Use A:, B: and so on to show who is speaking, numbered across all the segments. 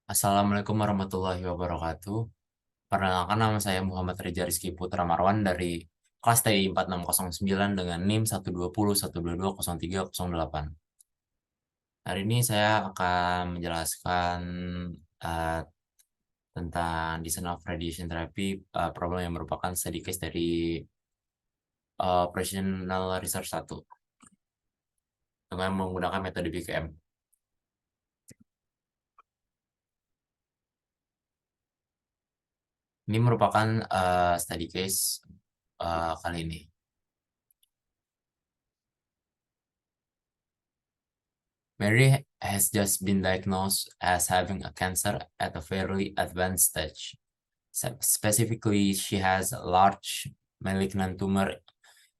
A: Assalamualaikum warahmatullahi wabarakatuh. Perkenalkan nama saya Muhammad Reza Rizky Putra Marwan dari kelas TI 4609 dengan NIM 120 122 03038. Hari ini saya akan menjelaskan eh, tentang design of radiation therapy, problem yang merupakan study case dari operational research 1 dengan menggunakan metode BKM. Ini merupakan study case kali ini. Mary has just been diagnosed as having a cancer at a fairly advanced stage. Specifically, she has a large malignant tumor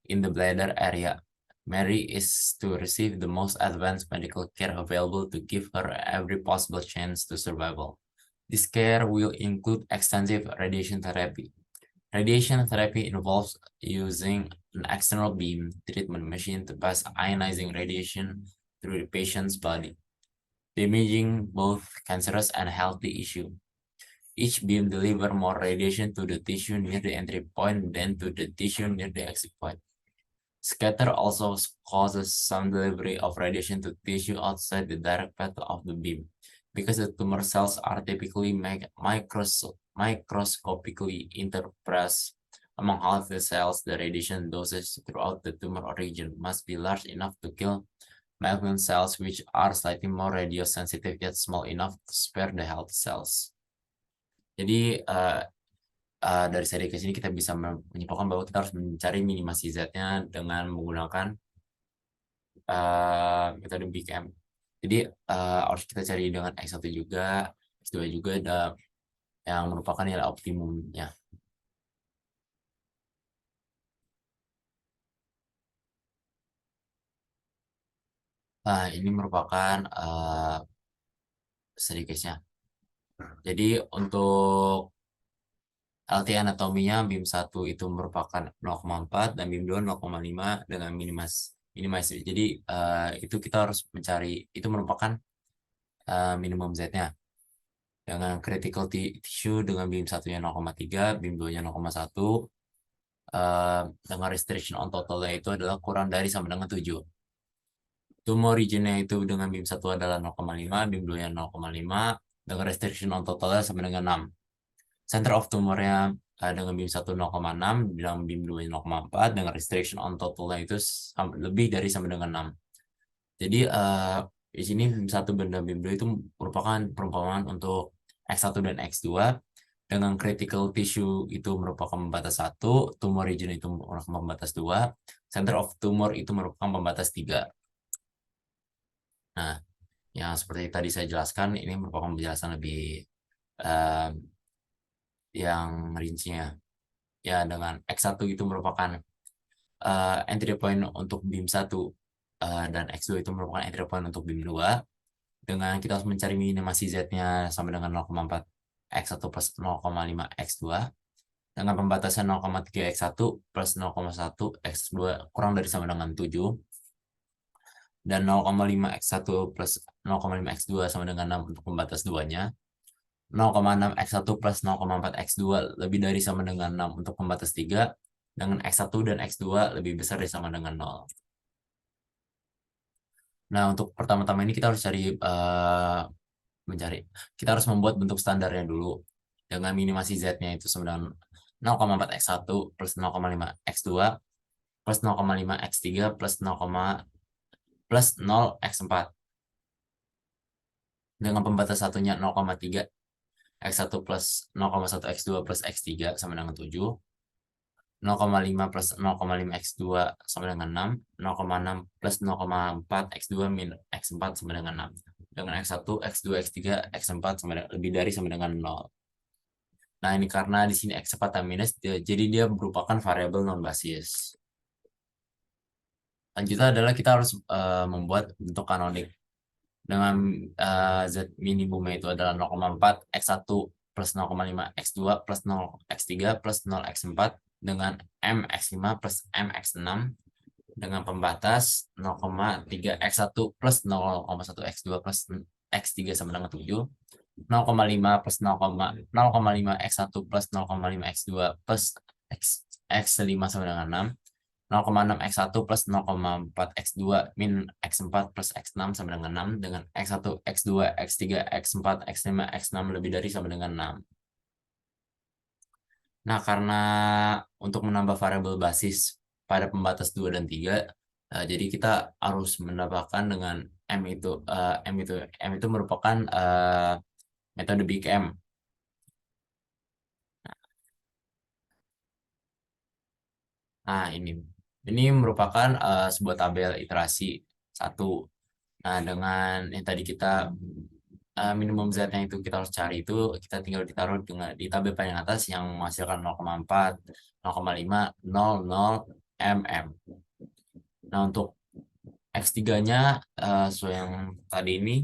A: in the bladder area. Mary is to receive the most advanced medical care available to give her every possible chance to survival. This care will include extensive radiation therapy. Radiation therapy involves using an external beam treatment machine to pass ionizing radiation through the patient's body, damaging both cancerous and healthy tissue. Each beam delivers more radiation to the tissue near the entry point than to the tissue near the exit point. Scatter also causes some delivery of radiation to tissue outside the direct path of the beam. Because the tumor cells are typically microscopically interspersed among healthy cells, the radiation dosage throughout the tumor region must be large enough to kill malignant cells, which are slightly more radiosensitive yet small enough to spare the healthy cells. Jadi dari seri ke sini kita bisa menyimpulkan bahwa kita harus mencari minimasi Z-nya dengan menggunakan metode BKM. Jadi harus kita cari dengan X1 juga, X2 juga ada yang merupakan nilai optimumnya. Nah, ini merupakan seri case-nya. Jadi untuk LT anatominya BIM 1 itu merupakan 0,4 dan BIM 2 0,5 dengan minimas. Jadi itu kita harus mencari, itu merupakan minimum Z-nya. Dengan critical tissue dengan BIM 1-nya 0,3, BIM 2-nya 0,1, dengan restriction on totalnya itu adalah kurang dari sama dengan 7. Tumor regionnya itu dengan BIM 1 adalah 0,5, BIM 2-nya 0,5, dengan restriction on totalnya sama dengan 6. Center of tumornya dengan BIM 1 0,6, dengan BIM 2 0,4, dengan restriction on totalnya itu lebih dari sama dengan 6. Jadi di sini BIM 1 dan BIM 2 itu merupakan perumpamaan untuk X1 dan X2. Dengan critical tissue itu merupakan pembatas 1, tumor region itu merupakan pembatas 2, center of tumor itu merupakan pembatas 3. Nah, yang seperti tadi saya jelaskan, ini merupakan penjelasan lebih yang rincinya. Ya, dengan X1 itu merupakan entry point untuk BIM 1 dan X2 itu merupakan entry point untuk BIM 2. Dengan kita harus mencari minimasi Z-nya sama dengan 0,4 X1 plus 0,5 X2. Dengan pembatasan 0,3 X1 plus 0,1 X2 kurang dari sama dengan 7. Dan 0,5 X1 plus 0,5 X2 sama dengan 6 untuk pembatas 2-nya. 0,6 X1 plus 0,4 X2 lebih dari sama dengan 6 untuk pembatas 3. Dengan X1 dan X2 lebih besar dari sama dengan 0. Nah, untuk pertama-tama ini kita harus kita harus membuat bentuk standarnya dulu dengan minimasi Z-nya itu sama dengan 0,4 X1 plus 0,5 X2 plus 0,5 X3 plus 0 X4 dengan pembatas satunya 0,3 X1 plus 0,1 X2 plus X3 sama dengan 7, 0,5 plus 0,5 X2 sama dengan 6, 0,6 plus 0,4 X2 min X4 sama dengan 6. Dengan X1, X2, X3, X4 sama dengan, lebih dari sama dengan 0. Nah, ini karena di sini X4 minus, jadi dia merupakan variabel non-basis. Lanjutnya adalah kita harus membuat bentuk kanonik. Dengan Z minimumnya itu adalah 0,4 X1 plus 0,5 X2 plus 0 X3 plus 0 X4 dengan M X5 plus M X6 dengan pembatas 0,3 X1 plus 0,1 X2 plus X3 sama dengan 7 0,5 plus 0,5 x1 plus 0,5 x2 plus x5 sama dengan 6. 0,6 x1 plus 0,4 x2 min x4 plus x6 sama dengan 6 dengan x1, x2, x3, x4, x5, x6 lebih dari sama dengan 6. Nah, karena untuk menambah variabel basis pada pembatas 2 dan 3, jadi kita harus menambahkan dengan M itu, M itu merupakan metode Big M. Nah, ini merupakan sebuah tabel iterasi satu. Nah, dengan yang tadi kita minimum Z-nya itu kita harus cari itu, kita tinggal ditaruh dengan di tabel paling atas yang menghasilkan 0,4, 0,5, 0, 0, mm. Nah, untuk X3-nya sesuai yang tadi ini,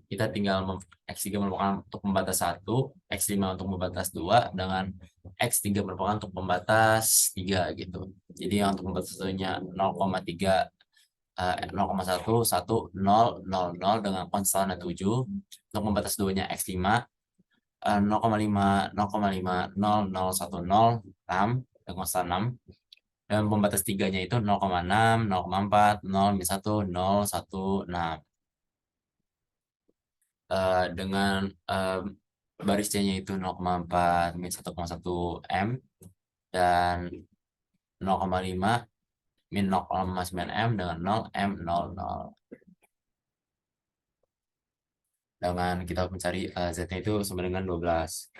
A: kita tinggal X3 merupakan untuk pembatas 1, X5 untuk pembatas 2, dengan X3 merupakan untuk pembatas 3 gitu. Jadi yang untuk pembatas satunya 0,3, 0,1, 1, 0, 0, 0 dengan konstannya 7. Untuk pembatas 2-nya X5, 0,5, 0,5, 0, 0, 1, 0, 6 dengan konstan 6. Dan pembatas 3-nya itu 0,6, 0,4, 0, 1, 0, 1, 6. Dengan baris C-nya itu 0,4 min 1,1 M dan 0,5 min 0,9 M dengan 0 M 0 0. Dengan kita mencari Z-nya itu sama dengan 12.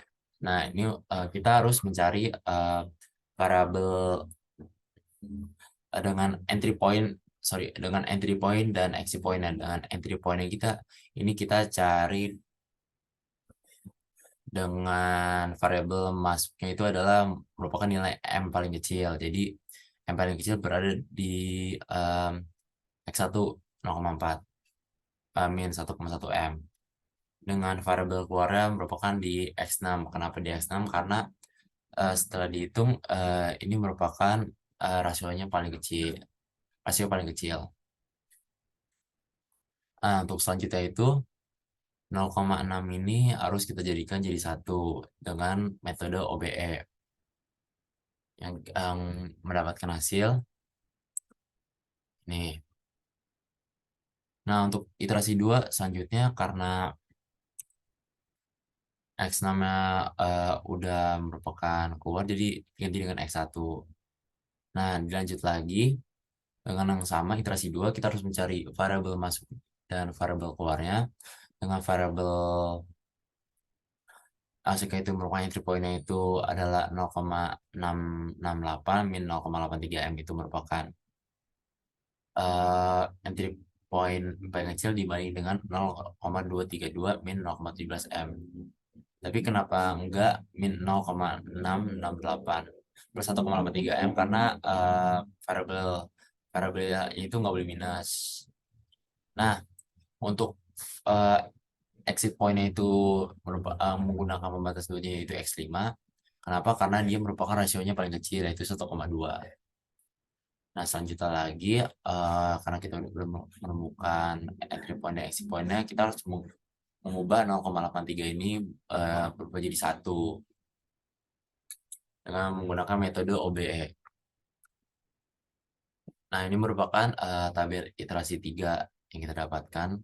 A: Nah, ini kita harus mencari variabel dengan entry point, dengan entry point dan exit point. Dan dengan entry point yang ini kita cari dengan variabel masuknya itu adalah merupakan nilai M paling kecil. Jadi M paling kecil berada di X1 0,4 min 1,1 M. Dengan variabel keluarnya merupakan di X6. Kenapa di X6? Karena setelah dihitung ini merupakan rasionya paling kecil. Rasio paling kecil. Untuk selanjutnya itu 0,6 ini harus kita jadikan jadi 1 dengan metode OBE yang mendapatkan hasil nih. Nah, untuk iterasi 2 selanjutnya karena X namanya udah merupakan keluar jadi ganti dengan X1. Nah, dilanjut lagi dengan yang sama iterasi 2 kita harus mencari variabel masuk dan variabel keluarnya. Dengan variabel ACK itu merupakan entry point-nya itu adalah 0,668 min 0,83 M itu merupakan entry point paling kecil dibanding dengan 0,232 min 0,17 M. Tapi kenapa enggak min 0,668 plus 1,83 M? Karena variabel variabel itu nggak boleh minus. Nah, untuk uh, exit point-nya itu menggunakan pembatas 2 yaitu X5. Kenapa? Karena dia merupakan rasionya paling kecil yaitu 1,2. Nah, selanjutnya lagi karena kita belum menemukan entry point dan exit point-nya, kita harus mengubah 0,83 ini berubah jadi 1 dengan menggunakan metode OBE. Nah, ini merupakan tabel iterasi 3 yang kita dapatkan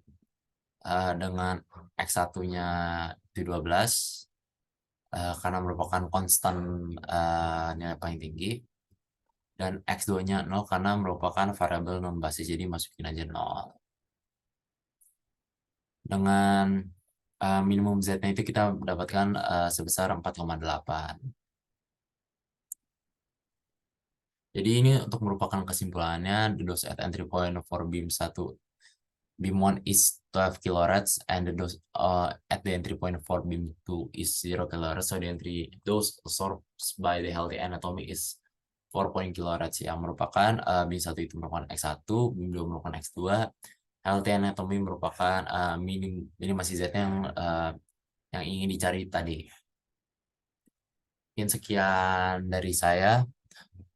A: dengan X1-nya itu 12 karena merupakan konstan nilai paling tinggi, dan X2-nya 0 karena merupakan variabel non basis jadi masukin aja 0. Dengan minimum Z-nya itu kita mendapatkan sebesar 4,8. Jadi ini untuk merupakan kesimpulannya, the dose at entry point for beam 1, beam 1 is 12 kilorats and the dose at the entry point for beam 2 is 0 kilorats. So the entry dose absorbed by the healthy anatomy is 4 kilorats yang merupakan beam 1 itu merupakan X1, beam 2 merupakan X2. Healthy anatomy merupakan minimasi Z yang ingin dicari tadi. Mungkin sekian dari saya.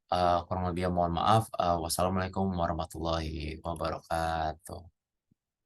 A: Kurang lebih mohon maaf. Wassalamualaikum warahmatullahi wabarakatuh.